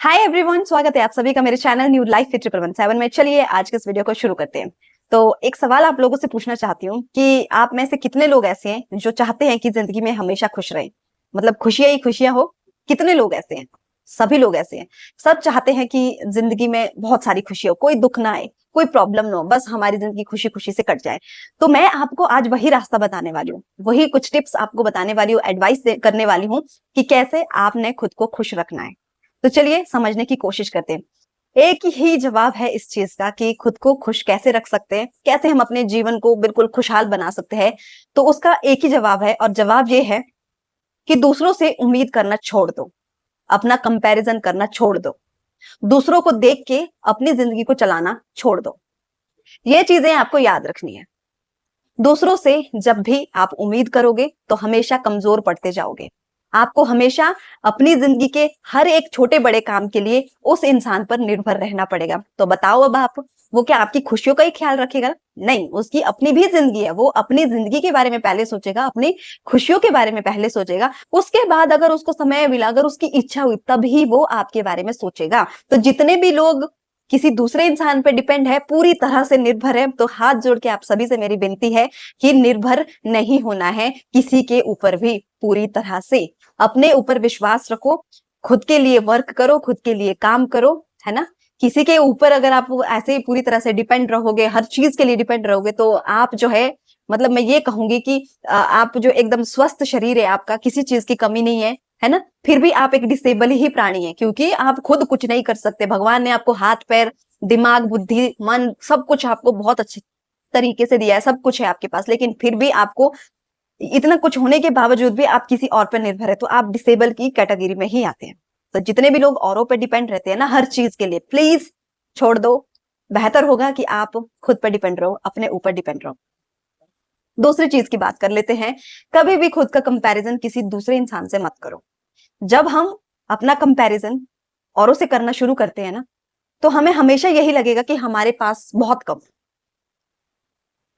Hi everyone, स्वागत है आप सभी का मेरे चैनल न्यू लाइफ फिट 117 में। चलिए आज के इस वीडियो को शुरू करते हैं। तो एक सवाल आप लोगों से पूछना चाहती हूँ कि आप में से कितने लोग ऐसे हैं जो चाहते हैं कि जिंदगी में हमेशा खुश रहें, मतलब खुशियां ही खुशियां हो। कितने लोग ऐसे हैं? सभी लोग ऐसे हैं। सब चाहते हैं कि जिंदगी में बहुत सारी खुशी हो, कोई दुख ना आए, कोई प्रॉब्लम ना हो, बस हमारी जिंदगी खुशी खुशी से कट जाए। तो मैं आपको आज वही रास्ता बताने वाली हूँ, वही कुछ टिप्स आपको बताने वाली हूँ, एडवाइस करने वाली हूँ कि कैसे आपने खुद को खुश रखना है। तो चलिए समझने की कोशिश करते हैं। एक ही जवाब है इस चीज का कि खुद को खुश कैसे रख सकते हैं, कैसे हम अपने जीवन को बिल्कुल खुशहाल बना सकते हैं। तो उसका एक ही जवाब है, और जवाब ये है कि दूसरों से उम्मीद करना छोड़ दो, अपना कंपैरिजन करना छोड़ दो, दूसरों को देख के अपनी जिंदगी को चलाना छोड़ दो। ये चीजें आपको याद रखनी है। दूसरों से जब भी आप उम्मीद करोगे तो हमेशा कमजोर पड़ते जाओगे। आपको हमेशा अपनी जिंदगी के हर एक छोटे बड़े काम के लिए उस इंसान पर निर्भर रहना पड़ेगा। तो बताओ अब आप, वो क्या आपकी खुशियों का ही ख्याल रखेगा? नहीं, उसकी अपनी भी जिंदगी है। वो अपनी जिंदगी के बारे में पहले सोचेगा, अपनी खुशियों के बारे में पहले सोचेगा। उसके बाद अगर उसको समय मिला, अगर उसकी इच्छा हुई, तभी वो आपके बारे में सोचेगा। तो जितने भी लोग किसी दूसरे इंसान पे डिपेंड है, पूरी तरह से निर्भर है, तो हाथ जोड़ के आप सभी से मेरी विनती है कि निर्भर नहीं होना है किसी के ऊपर भी। पूरी तरह से अपने ऊपर विश्वास रखो, खुद के लिए वर्क करो, खुद के लिए काम करो, है ना। किसी के ऊपर अगर आप ऐसे ही पूरी तरह से डिपेंड रहोगे, हर चीज के लिए डिपेंड रहोगे, तो आप जो है, मतलब मैं ये कहूंगी कि आप जो एकदम स्वस्थ शरीर है आपका, किसी चीज की कमी नहीं है ना, फिर भी आप एक डिसेबल ही प्राणी है, क्योंकि आप खुद कुछ नहीं कर सकते। भगवान ने आपको हाथ पैर, दिमाग, बुद्धि, मन, सब कुछ आपको बहुत अच्छे तरीके से दिया है, सब कुछ है आपके पास, लेकिन फिर भी आपको इतना कुछ होने के बावजूद भी आप किसी और पर निर्भर है, तो आप डिसेबल की कैटेगरी में ही आते हैं। तो जितने भी लोग औरों पर डिपेंड रहते हैं ना हर चीज के लिए, प्लीज छोड़ दो। बेहतर होगा कि आप खुद पर डिपेंड रहो, अपने ऊपर डिपेंड रहो। दूसरी चीज की बात कर लेते हैं। कभी भी खुद का कंपैरिजन किसी दूसरे इंसान से मत करो। जब हम अपना कंपैरिजन औरों से करना शुरू करते हैं ना, तो हमें हमेशा यही लगेगा कि हमारे पास बहुत कम,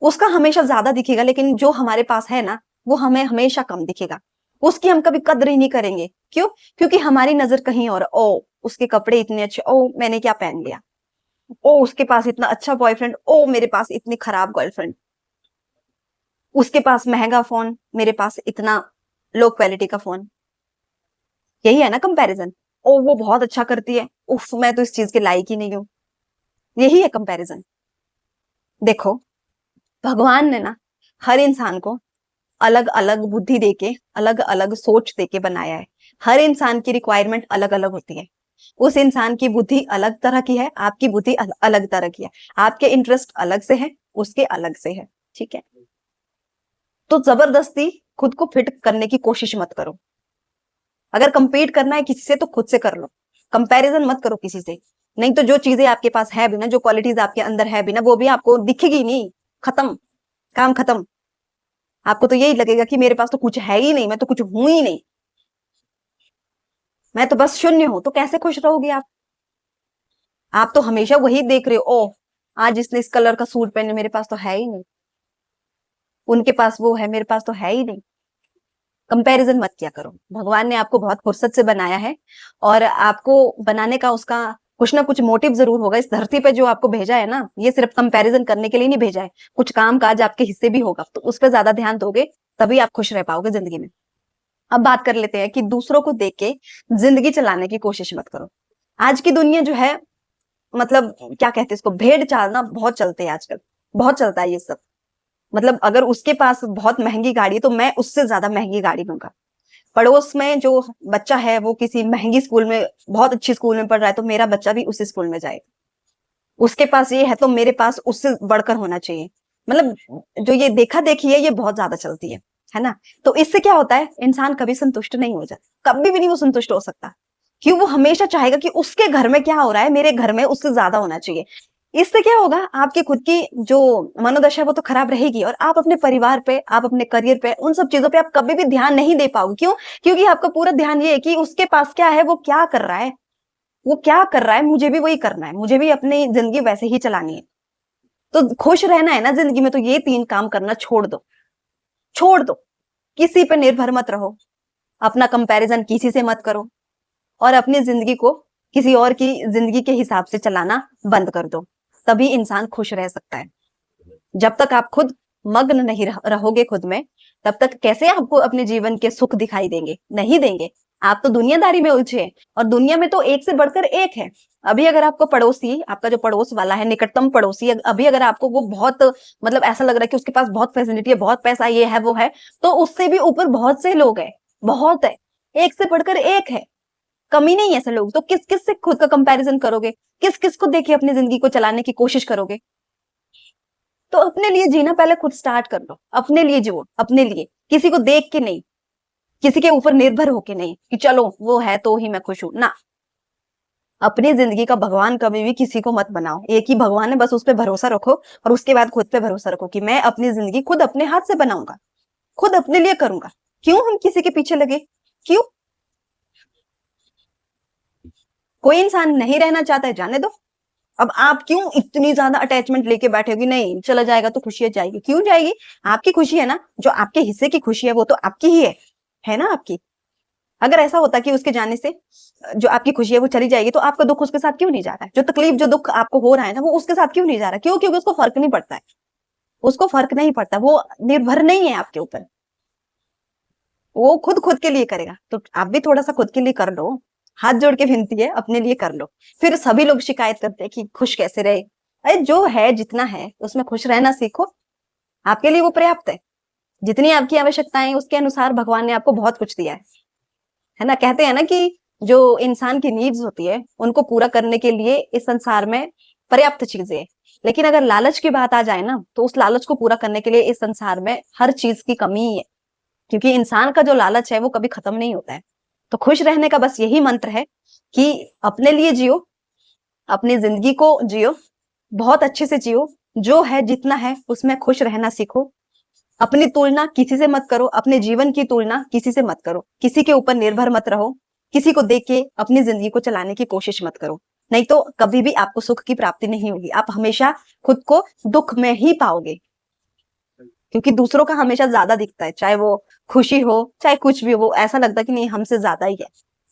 उसका हमेशा ज्यादा दिखेगा, लेकिन जो हमारे पास है ना, वो हमें हमेशा कम दिखेगा। उसकी हम कभी कदर ही नहीं करेंगे। क्यों? क्योंकि हमारी नजर कहीं और। ओ, उसके कपड़े इतने अच्छे, ओ मैंने क्या पहन लिया, ओ उसके पास इतना अच्छा बॉयफ्रेंड, ओ मेरे पास इतनी खराब गर्लफ्रेंड, उसके पास महंगा फोन, मेरे पास इतना लो क्वालिटी का फोन। यही है ना कंपैरिजन। ओ वो बहुत अच्छा करती है, उफ मैं तो इस चीज के लायक ही नहीं हूं। यही है कंपैरिजन। देखो, भगवान ने ना हर इंसान को अलग अलग बुद्धि देके, अलग अलग सोच देके बनाया है। हर इंसान की रिक्वायरमेंट अलग अलग होती है। उस इंसान की बुद्धि अलग तरह की है, आपकी बुद्धि अलग तरह की है। आपके इंटरेस्ट अलग से है, उसके अलग से है। ठीक है, तो जबरदस्ती खुद को फिट करने की कोशिश मत करो। अगर कंपीट करना है किसी से तो खुद से कर लो, कंपैरिजन मत करो किसी से। नहीं तो जो चीजें आपके पास है भी ना, जो क्वालिटीज आपके अंदर है भी ना, वो भी आपको दिखेगी नहीं। खत्म, काम खत्म। आपको तो यही लगेगा कि मेरे पास तो कुछ है ही नहीं, मैं तो कुछ हूं ही नहीं, मैं तो बस शून्य हूं। तो कैसे खुश रहोगे आप? आप तो हमेशा वही देख रहे हो, ओ आज इसने इस कलर का सूट पहने, मेरे पास तो है ही नहीं, उनके पास वो है, मेरे पास तो है ही नहीं। कंपैरिजन मत किया करो। भगवान ने आपको बहुत फुर्सत से बनाया है, और आपको बनाने का उसका कुछ ना कुछ मोटिव जरूर होगा। इस धरती पे जो आपको भेजा है ना, ये सिर्फ कंपैरिजन करने के लिए नहीं भेजा है। कुछ काम काज आपके हिस्से भी होगा, तो उस पर ज्यादा ध्यान दोगे, तभी आप खुश रह पाओगे जिंदगी में। अब बात कर लेते हैं कि दूसरों को देख के जिंदगी चलाने की कोशिश मत करो। आज की दुनिया जो है, मतलब क्या कहते हैं इसको, भेड़ चालना बहुत चलते हैं आजकल, बहुत चलता है ये सब। मतलब अगर उसके पास बहुत महंगी गाड़ी है तो मैं उससे ज्यादा महंगी गाड़ी लूंगा। पड़ोस में जो बच्चा है वो किसी महंगी स्कूल में, बहुत अच्छी स्कूल में पढ़ रहा है, तो मेरा बच्चा भी उसी स्कूल में जाएगा। उसके पास ये है तो मेरे पास उससे बढ़कर होना चाहिए। मतलब जो ये देखा देखी है, ये बहुत ज्यादा चलती है ना। तो इससे क्या होता है, इंसान कभी संतुष्ट नहीं हो जाता, कभी भी नहीं वो संतुष्ट हो सकता। क्यों? वो हमेशा चाहेगा कि उसके घर में क्या हो रहा है, मेरे घर में उससे ज्यादा होना चाहिए। इससे क्या होगा, आपकी खुद की जो मनोदशा है वो तो खराब रहेगी, और आप अपने परिवार पे, आप अपने करियर पे, उन सब चीजों पे आप कभी भी ध्यान नहीं दे पाओगे। क्यों? क्योंकि आपका पूरा ध्यान ये है कि उसके पास क्या है, वो क्या कर रहा है, वो क्या कर रहा है, मुझे भी वही करना है, मुझे भी अपनी जिंदगी वैसे ही चलानी है। तो खुश रहना है ना जिंदगी में, तो ये तीन काम करना छोड़ दो, छोड़ दो। किसी पे निर्भर मत रहो, अपना कंपैरिजन किसी से मत करो, और अपनी जिंदगी को किसी और की जिंदगी के हिसाब से चलाना बंद कर दो, तभी इंसान खुश रह सकता है। जब तक आप खुद मग्न नहीं रहोगे खुद में, तब तक कैसे आपको अपने जीवन के सुख दिखाई देंगे? नहीं देंगे। आप तो दुनियादारी में उलझे हैं, और दुनिया में तो एक से बढ़कर एक है। अभी अगर आपको पड़ोसी, आपका जो पड़ोस वाला है, निकटतम पड़ोसी, अभी अगर आपको वो बहुत, मतलब ऐसा लग रहा है कि उसके पास बहुत फैसिलिटी है, बहुत पैसा, ये है वो है, तो उससे भी ऊपर बहुत से लोग हैं, बहुत है, एक से बढ़कर एक है, कमी नहीं है ऐसे लोग। तो किस किस से खुद का कंपैरिजन करोगे? किस किस को देख के अपनी जिंदगी को चलाने की कोशिश करोगे? तो अपने लिए जीना पहले खुद स्टार्ट कर लो, अपने लिए जियो, अपने लिए, किसी को देख के नहीं, किसी के ऊपर निर्भर होके नहीं कि चलो वो है तो ही मैं खुश हूं ना। अपनी जिंदगी का भगवान कभी भी किसी को मत बनाओ, एक ही भगवान है, बस उस पर भरोसा रखो, और उसके बाद खुद पे भरोसा रखो कि मैं अपनी जिंदगी खुद अपने हाथ से बनाऊंगा, खुद अपने लिए करूंगा। क्यों हम किसी के पीछे लगे? क्यों? कोई इंसान नहीं रहना चाहता है, जाने दो। अब आप क्यों इतनी ज्यादा अटैचमेंट लेके बैठे हो कि नहीं चला जाएगा तो खुशियां जाएगी? क्यों जाएगी? आपकी खुशी है ना, जो आपके हिस्से की खुशी है वो तो आपकी ही है ना, आपकी। अगर ऐसा होता कि उसके जाने से जो आपकी खुशी है वो चली जाएगी, तो आपका दुख उसके साथ क्यों नहीं जा रहा है? जो तकलीफ, जो दुख आपको हो रहा है ना, वो उसके साथ क्यों नहीं जा रहा? क्यों? क्योंकि उसको फर्क नहीं पड़ता है, उसको फर्क नहीं पड़ता, वो निर्भर नहीं है आपके ऊपर, वो खुद खुद के लिए करेगा। तो आप भी थोड़ा सा खुद के लिए कर लो, हाथ जोड़ के विनती है, अपने लिए कर लो। फिर सभी लोग शिकायत करते हैं कि खुश कैसे रहे। अरे जो है, जितना है उसमें खुश रहना सीखो, आपके लिए वो पर्याप्त है। जितनी आपकी आवश्यकताएं, उसके अनुसार भगवान ने आपको बहुत कुछ दिया है ना। कहते हैं ना कि जो इंसान की नीड्स होती है, उनको पूरा करने के लिए इस संसार में पर्याप्त चीजें हैं। लेकिन अगर लालच की बात आ जाए ना, तो उस लालच को पूरा करने के लिए इस संसार में हर चीज की कमी ही है, क्योंकि इंसान का जो लालच है वो कभी खत्म नहीं होता है। तो खुश रहने का बस यही मंत्र है कि अपने लिए जियो, अपनी जिंदगी को जियो, बहुत अच्छे से जियो, जो है जितना है उसमें खुश रहना सीखो। अपनी तुलना किसी से मत करो, अपने जीवन की तुलना किसी से मत करो, किसी के ऊपर निर्भर मत रहो, किसी को देख के अपनी जिंदगी को चलाने की कोशिश मत करो। नहीं तो कभी भी आपको सुख की प्राप्ति नहीं होगी, आप हमेशा खुद को दुख में ही पाओगे, क्योंकि दूसरों का हमेशा ज्यादा दिखता है, चाहे वो खुशी हो चाहे कुछ भी हो, वो ऐसा लगता है कि नहीं हमसे ज्यादा ही है।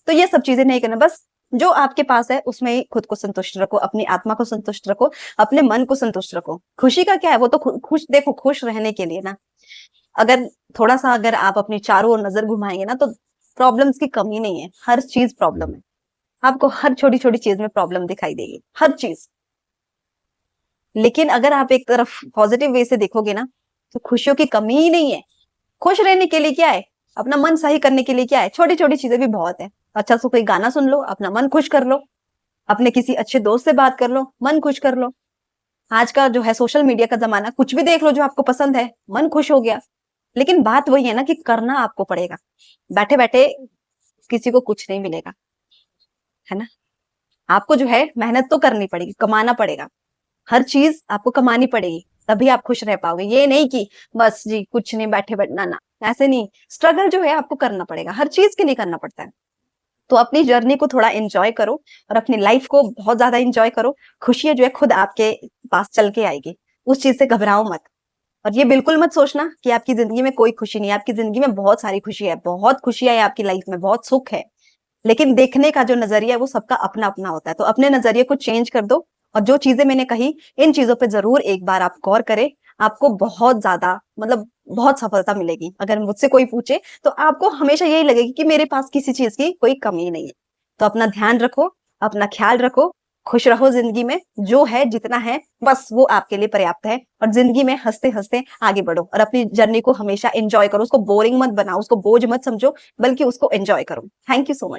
तो ये सब चीजें नहीं करना, बस जो आपके पास है उसमें ही खुद को संतुष्ट रखो, अपनी आत्मा को संतुष्ट रखो, अपने मन को संतुष्ट रखो। खुशी का क्या है, वो तो खुश, देखो खुश रहने के लिए ना, अगर थोड़ा सा अगर आप अपनी चारों ओर नजर घुमाएंगे ना, तो प्रॉब्लम्स की कमी नहीं है, हर चीज प्रॉब्लम है। आपको हर छोटी छोटी चीज में प्रॉब्लम दिखाई देगी, हर चीज। लेकिन अगर आप एक तरफ पॉजिटिव वे से देखोगे ना, तो खुशियों की कमी ही नहीं है। खुश रहने के लिए क्या है, अपना मन सही करने के लिए क्या है, छोटी छोटी चीजें भी बहुत है। अच्छा सा कोई गाना सुन लो, अपना मन खुश कर लो, अपने किसी अच्छे दोस्त से बात कर लो, मन खुश कर लो। आज का जो है सोशल मीडिया का जमाना, कुछ भी देख लो जो आपको पसंद है, मन खुश हो गया। लेकिन बात वही है ना कि करना आपको पड़ेगा, बैठे बैठे किसी को कुछ नहीं मिलेगा, है ना। आपको जो है मेहनत तो करनी पड़ेगी, कमाना पड़ेगा, हर चीज आपको कमानी पड़ेगी, तभी आप खुश रह पाओगे। ये नहीं कि बस जी कुछ नहीं बैठे बैठना, ना ऐसे नहीं। स्ट्रगल जो है आपको करना पड़ेगा, हर चीज के लिए करना पड़ता है। तो अपनी जर्नी को थोड़ा एंजॉय करो, और अपनी लाइफ को बहुत ज्यादा एंजॉय करो। खुशियां जो है खुद आपके पास चल के आएगी, उस चीज से घबराओ मत। और ये बिल्कुल मत सोचना कि आपकी जिंदगी में कोई खुशी नहीं है, आपकी जिंदगी में बहुत सारी खुशी है, बहुत खुशियां है आपकी लाइफ में, बहुत सुख है। लेकिन देखने का जो नजरिया है वो सबका अपना अपना होता है। तो अपने नजरिए को चेंज कर दो, और जो चीजें मैंने कही, इन चीजों पे जरूर एक बार आप गौर करें। आपको बहुत ज्यादा, मतलब बहुत सफलता मिलेगी। अगर मुझसे कोई पूछे तो आपको हमेशा यही लगेगी कि मेरे पास किसी चीज की कोई कमी नहीं है। तो अपना ध्यान रखो, अपना ख्याल रखो, खुश रहो जिंदगी में, जो है जितना है बस वो आपके लिए पर्याप्त है। और जिंदगी में हंसते हंसते आगे बढ़ो, और अपनी जर्नी को हमेशा एंजॉय करो, उसको बोरिंग मत बनाओ, उसको बोझ मत समझो, बल्कि उसको एंजॉय करो। Thank you so much.